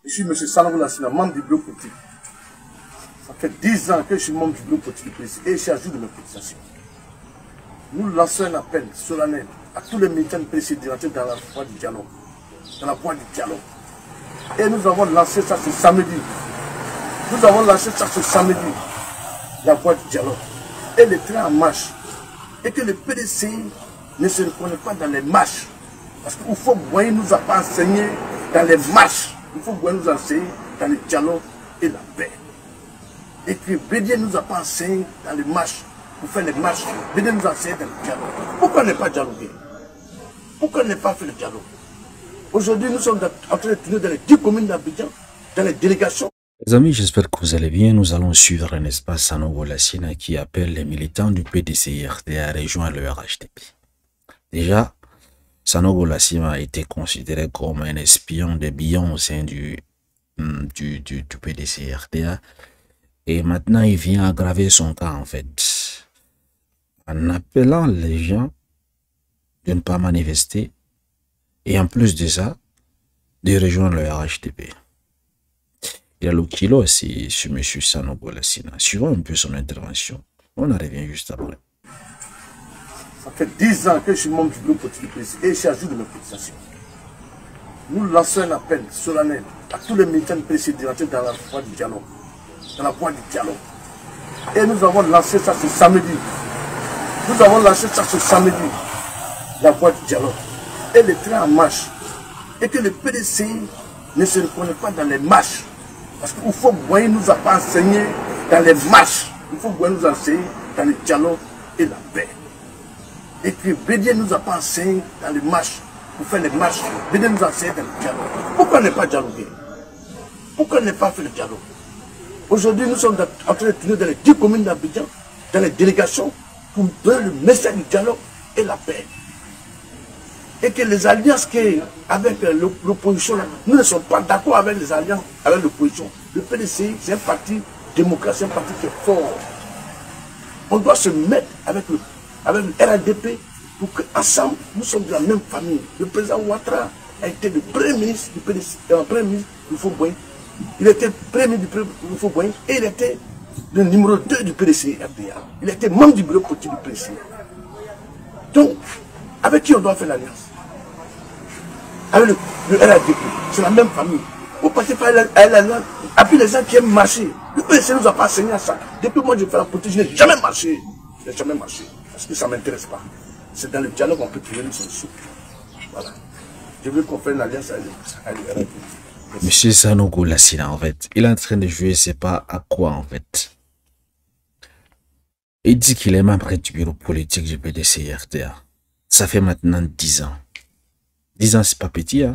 Je suis M. Sanogo Lassina, membre du bureau politique. Ça fait 10 ans que je suis membre du bureau politique du président et je suis à jour de mes cotisations. Nous lançons un appel solennel à tous les militants du président d'entrer dans la voie du dialogue. Dans la voie du dialogue. Et nous avons lancé ça ce samedi. Nous avons lancé ça ce samedi, la voie du dialogue. Et le train en marche. Et que le PDC ne se reconnaît pas dans les marches. Parce qu'il faut Boye nous a pas enseigné dans les marches. Il faut Boye nous enseigner dans le dialogue et la paix. Et que Bédier nous a pas enseigné dans les marches. Pour faire les marches, Bédier nous a enseigné dans le dialogue. Pourquoi ne pas dialoguer? Pourquoi ne pas faire le dialogue? Aujourd'hui, nous sommes en train de tourner dans les 10 communes d'Abidjan, dans les délégations. Les amis, j'espère que vous allez bien. Nous allons suivre un espace Sanogo Lassina qui appelle les militants du PDCRD à rejoindre le RHDP. Déjà, Sanogo Lassina a été considéré comme un espion de Bion au sein du PDCRDA. Et maintenant, il vient aggraver son cas, en fait, en appelant les gens de ne pas manifester et en plus de ça, de rejoindre le RHDP. Il y a le kilo aussi sur M. Sanogo Lassina. Suivons un peu son intervention. On en revient juste après. Ça fait 10 ans que je suis membre du bureau politique du président et je suis à jour de mes cotisations. Nous lançons un appel solennel à tous les militants du président d'entrer dans la voie du dialogue. Dans la voie du dialogue. Et nous avons lancé ça ce samedi. Nous avons lancé ça ce samedi, la voie du dialogue. Et le train en marche. Et que le PDC ne se reconnaît pas dans les marches. Parce qu'il faut Boye nous a pas enseigné dans les marches. Il faut Boye nous enseigner dans le dialogue et la paix. Et que Bédier nous a pas enseigné dans les marches. Pour faire les marches, Bédier nous a enseigné dans le dialogue. Pourquoi ne pas dialoguer? Pourquoi ne pas faire le dialogue? Aujourd'hui, nous sommes en train de tourner dans les 10 communes d'Abidjan, dans les délégations, pour donner le message du dialogue et la paix. Et que les alliances avec l'opposition, nous ne sommes pas d'accord avec les alliances avec l'opposition. Le PDC, c'est un parti démocratique, c'est un parti qui est fort. On doit se mettre avec le RHDP pour qu'ensemble, nous sommes de la même famille. Le président Ouattara a été le premier ministre du PDC, le premier ministre du Fauboy. Il était premier ministre du Fauboy et il était le numéro 2 du PDC RDA. Il était membre du bureau politique du PDC. Donc, avec qui on doit faire l'alliance? Avec le RHDP, c'est la même famille. Vous passez par l'alliance, après les gens qui aiment marcher. Le PDC ne nous a pas enseigné à ça. Depuis moi je fais la politique, je n'ai jamais marché. Je n'ai jamais marché. Parce que ça ne m'intéresse pas. C'est dans le dialogue qu'on peut trouver une solution. Voilà. Je veux qu'on fasse une alliance avec le RHDP. Monsieur Sanogo Lassina, en fait, il est en train de jouer, c'est pas à quoi, en fait. Il dit qu'il est membre du bureau politique du PDCRDA. Ça fait maintenant 10 ans. 10 ans, c'est pas petit, hein.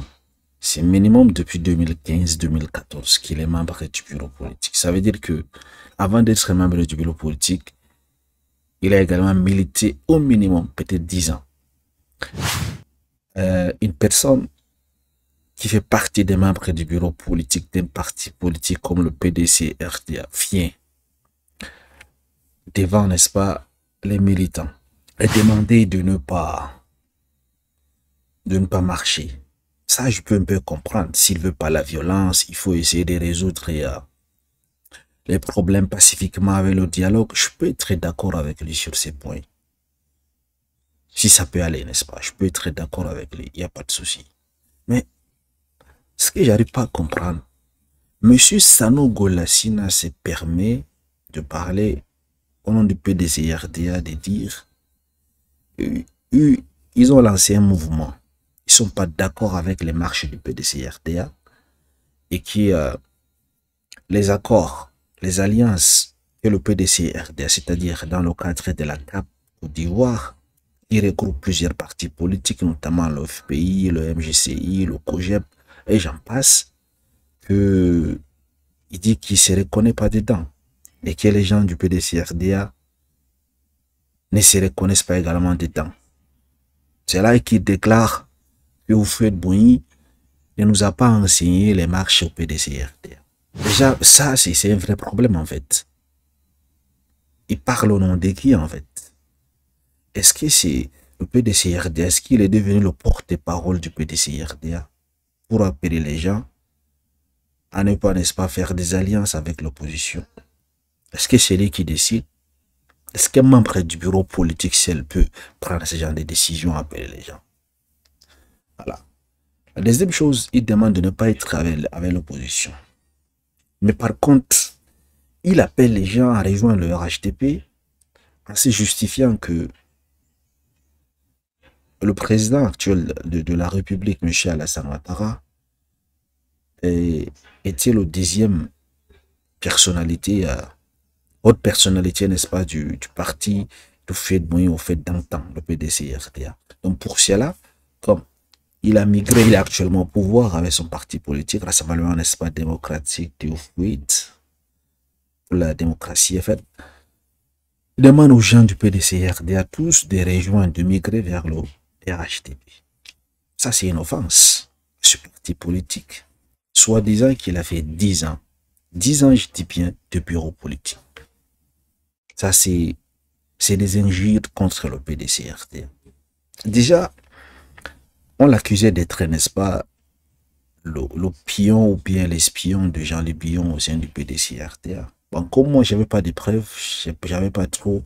C'est minimum depuis 2015-2014 qu'il est membre du bureau politique. Ça veut dire que, avant d'être membre du bureau politique, il a également milité au minimum, peut-être 10 ans. Une personne qui fait partie des membres du bureau politique d'un parti politique comme le PDC-RDA vient devant, n'est-ce pas, les militants et demander de ne pas marcher. Ça, je peux un peu comprendre. S'il veut pas la violence, il faut essayer de résoudre les problèmes pacifiquement avec le dialogue. Je peux être d'accord avec lui sur ces points. Si ça peut aller, n'est-ce pas? Je peux être d'accord avec lui. Il n'y a pas de souci. Mais ce que j'arrive pas à comprendre, Monsieur Sanogo Lassina se permet de parler au nom du PDCRDA, de dire ils ont lancé un mouvement. Ils sont pas d'accord avec les marches du PDCRDA et qui les accords, les alliances que le PDCRDA, c'est-à-dire dans le cadre de la CAP Côte d'Ivoire, qui regroupe plusieurs partis politiques, notamment le FPI, le MJCI, le COGEP, et j'en passe, que il dit qu'il ne se reconnaît pas dedans et que les gens du PDCRDA ne se reconnaissent pas également dedans. C'est là qu'il déclare que vous faites Boye ne nous a pas enseigné les marches au PDCRDA. Déjà, ça, c'est un vrai problème en fait. Il parle au nom de qui en fait? Est-ce que c'est le PDCRDA? Est-ce qu'il est devenu le porte-parole du PDCRDA pour appeler les gens à ne pas, n'est-ce pas, faire des alliances avec l'opposition? Est-ce que c'est lui qui décide? Est-ce qu'un membre du bureau politique seul peut prendre ce genre de décisions, appeler les gens? Voilà. La deuxième chose, il demande de ne pas être avec l'opposition. Mais par contre, il appelle les gens à rejoindre le RHDP en se justifiant que le président actuel de la République, M. Alassane Ouattara, était le deuxième personnalité, haute personnalité, n'est-ce pas, du parti du fait de moyen au fait d'antan, le PDC-RDA. Donc pour cela, comme il a migré, il est actuellement au pouvoir avec son parti politique, Rassemblement, n'est-ce pas, démocratique du FUIT, pour la démocratie, en fait, il demande aux gens du PDC-RDA tous de rejoindre, de migrer vers le RHDP. Ça, c'est une offense, ce parti politique. Soit disant qu'il a fait 10 ans. 10 ans, je dis bien, de bureau politique. Ça, c'est des injures contre le PDC-RDA. Déjà, on l'accusait d'être, n'est-ce pas, le pion ou bien l'espion de Jean Libillon au sein du PDC-RDA. Bon, comme moi, je n'avais pas de preuves, j'avais pas trop,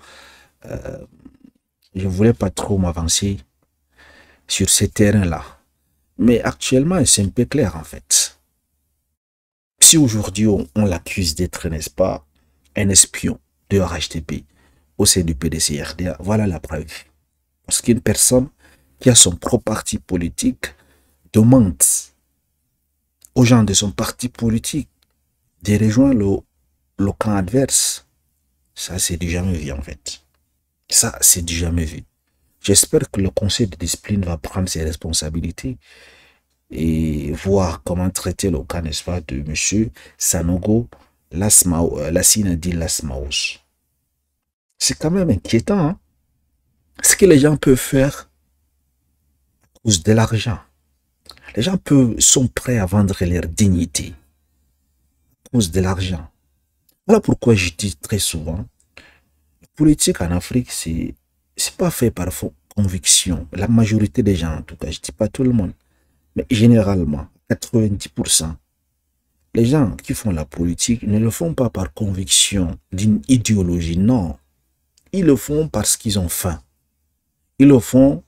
je voulais pas trop m'avancer sur ces terrains-là. Mais actuellement, c'est un peu clair, en fait. Si aujourd'hui, on l'accuse d'être, n'est-ce pas, un espion de RHDP au sein du PDC-RDA, voilà la preuve. Parce qu'une personne qui a son propre parti politique demande aux gens de son parti politique de rejoindre le camp adverse. Ça, c'est du jamais vu, en fait. Ça, c'est du jamais vu. J'espère que le conseil de discipline va prendre ses responsabilités et voir comment traiter le cas, n'est-ce pas, de M. Sanogo Lassinadi Lasmaos. C'est quand même inquiétant, hein? Ce que les gens peuvent faire à cause de l'argent. Les gens sont prêts à vendre leur dignité à cause de l'argent. Voilà pourquoi je dis très souvent, la politique en Afrique, c'est pas fait par conviction. La majorité des gens, en tout cas, je dis pas tout le monde, mais généralement, 90%, les gens qui font la politique ne le font pas par conviction d'une idéologie, non. Ils le font parce qu'ils ont faim. Ils le font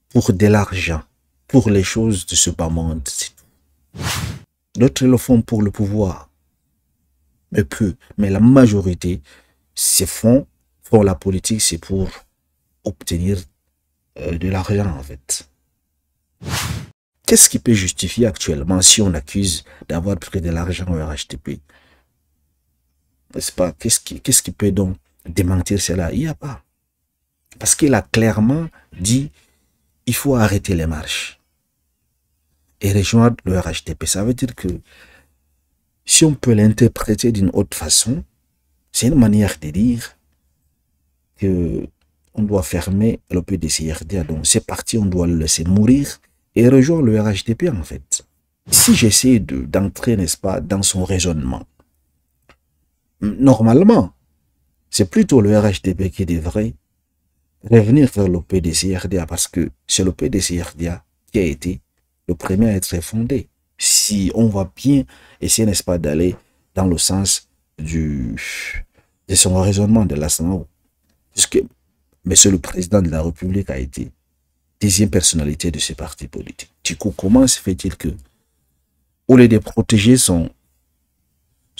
pour de l'argent, pour les choses de ce bas monde, c'est tout. D'autres le font pour le pouvoir, mais peu. Mais la majorité, font la politique, c'est pour obtenir de l'argent, en fait. Qu'est-ce qui peut justifier actuellement si on accuse d'avoir pris de l'argent au RHDP? N'est-ce pas? Qu'est-ce qui peut donc démentir cela? Il n'y a pas. Parce qu'il a clairement dit il faut arrêter les marches et rejoindre le RHDP. Ça veut dire que si on peut l'interpréter d'une autre façon, c'est une manière de dire que on doit fermer le PDC-RDA. Donc c'est parti, on doit le laisser mourir et rejoindre le RHDP, en fait. Si j'essaie d'entrer, n'est-ce pas, dans son raisonnement, normalement, c'est plutôt le RHDP qui devrait revenir vers le PDC-RDA parce que c'est le PDC-RDA qui a été le premier à être fondé. Si on va bien essayer, n'est-ce pas, d'aller dans le sens de son raisonnement de l'ASMAO. Puisque monsieur le président de la République a été deuxième personnalité de ce parti politique. Du coup, comment se fait-il que, au lieu de protéger son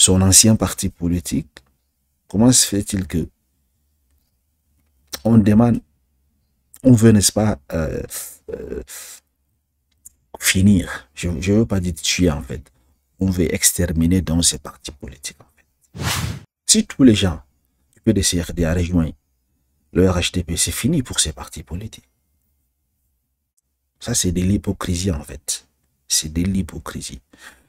ancien parti politique, comment se fait-il que on demande, on veut, n'est-ce pas, finir, je ne veux pas dire tuer, en fait, on veut exterminer dans ces partis politiques, en fait. Si tous les gens du PDC-RDA rejoignent le RHDP, c'est fini pour ces partis politiques. Ça, c'est de l'hypocrisie, en fait. C'est de l'hypocrisie.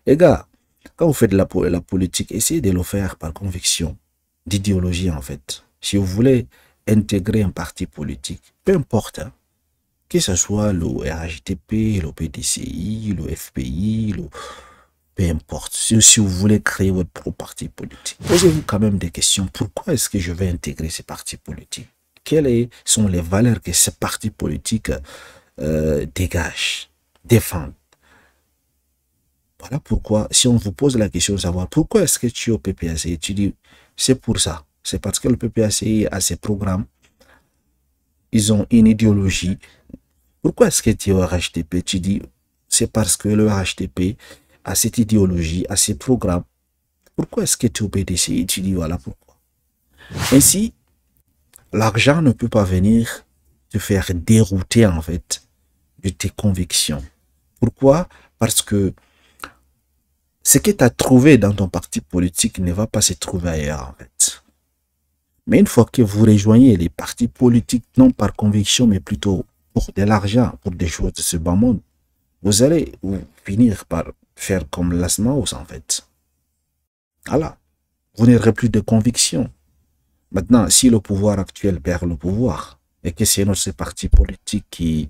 Les gars, quand vous faites de la politique, essayez de le faire par conviction, d'idéologie, en fait. Si vous voulez intégrer un parti politique, peu importe, hein, que ce soit le RHDP, le PDCI, le FPI, peu importe. Si vous voulez créer votre propre parti politique, posez-vous quand même des questions. Pourquoi est-ce que je vais intégrer ces partis politiques? Quelles sont les valeurs que ces partis politiques dégagent, défendent? Voilà pourquoi, si on vous pose la question de savoir pourquoi est-ce que tu es au PPACI, tu dis, c'est pour ça. C'est parce que le PPACI a ses programmes, ils ont une idéologie. Pourquoi est-ce que tu es au RHTP? Tu dis, c'est parce que le RHTP a cette idéologie, a ses programmes. Pourquoi est-ce que tu es au PDCI? Tu dis, voilà pourquoi. Ainsi, l'argent ne peut pas venir te faire dérouter, en fait, de tes convictions. Pourquoi? Parce que ce que tu as trouvé dans ton parti politique ne va pas se trouver ailleurs, en fait. Mais une fois que vous rejoignez les partis politiques, non par conviction, mais plutôt pour de l'argent, pour des choses de ce bas monde, vous allez finir par faire comme l'Asmaos, en fait. Voilà. Vous n'aurez plus de conviction. Maintenant, si le pouvoir actuel perd le pouvoir, et que c'est notre parti politique qui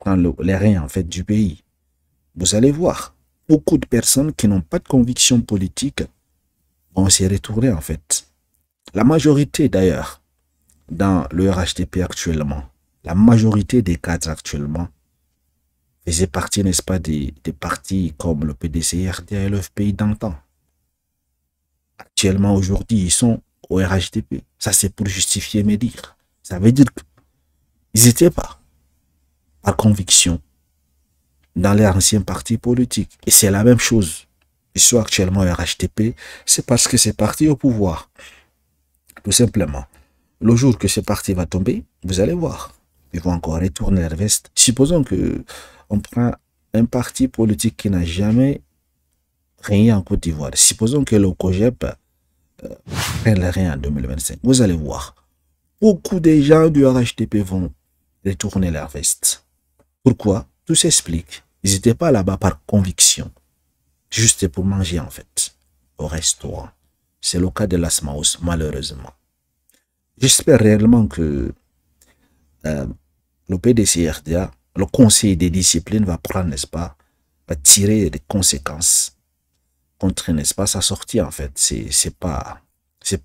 prend les rênes, en fait, du pays, vous allez voir, beaucoup de personnes qui n'ont pas de conviction politique vont s'y retourner, en fait. La majorité, d'ailleurs, dans le RHTP actuellement, la majorité des cadres actuellement faisaient partie, n'est-ce pas, des partis comme le PDC, RDA et le FPI d'antan. Actuellement, aujourd'hui, ils sont au RHTP. Ça, c'est pour justifier mes dires. Ça veut dire qu'ils n'étaient pas, par conviction, dans les anciens partis politiques. Et c'est la même chose. Ils sont actuellement au RHTP, c'est parce que c'est parti au pouvoir. Tout simplement. Le jour que ce parti va tomber, vous allez voir. Ils vont encore retourner leur veste. Supposons que on prend un parti politique qui n'a jamais régné en Côte d'Ivoire. Supposons que le COGEP prenne le règne en 2025. Vous allez voir. Beaucoup de gens du RHTP vont retourner leur veste. Pourquoi? Tout s'explique. Ils n'étaient pas là-bas par conviction. Juste pour manger, en fait, au restaurant. C'est le cas de l'Asmaos, malheureusement. J'espère réellement que le PDC-RDA, le conseil des disciplines va prendre, n'est-ce pas, va tirer des conséquences contre, n'est-ce pas, sa sortie, en fait. C'est pas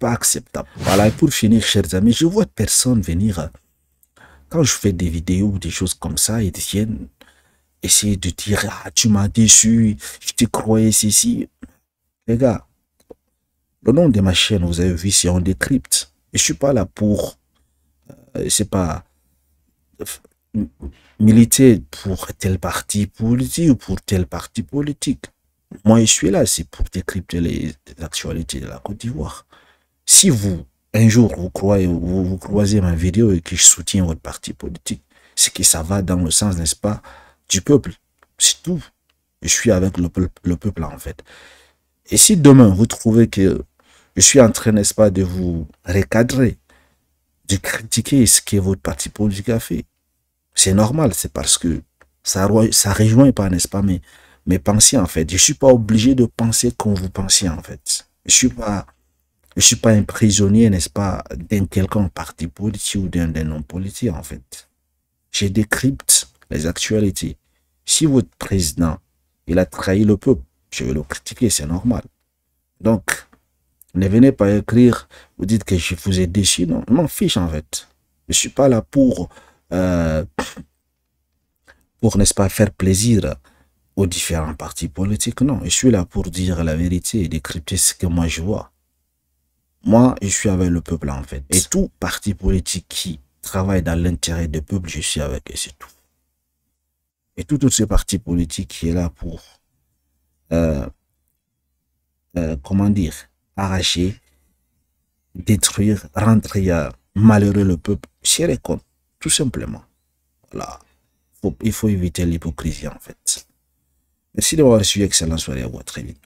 acceptable. Voilà, et pour finir, chers amis, je vois personne venir, quand je fais des vidéos ou des choses comme ça, ils viennent essayer de dire, ah, tu m'as déçu, je te croyais ceci. Les gars, le nom de ma chaîne, vous avez vu, c'est On Décrypte. Et je suis pas là pour, c'est pas militer pour tel parti politique ou pour tel parti politique. Moi, je suis là, c'est pour décrypter les actualités de la Côte d'Ivoire. Si vous, un jour, vous croisez ma vidéo et que je soutiens votre parti politique, c'est que ça va dans le sens, n'est-ce pas, du peuple. C'est tout. Je suis avec le peuple, en fait. Et si demain, vous trouvez que je suis en train, n'est-ce pas, de vous recadrer, de critiquer ce que votre parti politique a fait, c'est normal, c'est parce que ça rejoint pas, n'est-ce pas, mes pensées, en fait. Je suis pas obligé de penser comme vous pensez, en fait. Je suis pas un prisonnier, n'est-ce pas, d'un quelconque parti politique ou d'un non politique, en fait. Je décrypte les actualités. Si votre président, il a trahi le peuple, je vais le critiquer, c'est normal. Donc, ne venez pas écrire, vous dites que je vous ai déçu, non, je m'en fiche, en fait. Je suis pas là pour n'est-ce pas, faire plaisir aux différents partis politiques, non. Je suis là pour dire la vérité et décrypter ce que moi je vois. Moi, je suis avec le peuple, en fait. Et tout parti politique qui travaille dans l'intérêt du peuple, je suis avec eux, c'est tout. Et tout ce parti politique qui est là pour, comment dire, arracher, détruire, rendre malheureux le peuple, c'est les comptes, tout simplement. Voilà. Il faut éviter l'hypocrisie, en fait. Merci d'avoir reçu. Excellente soirée à vous. À très vite.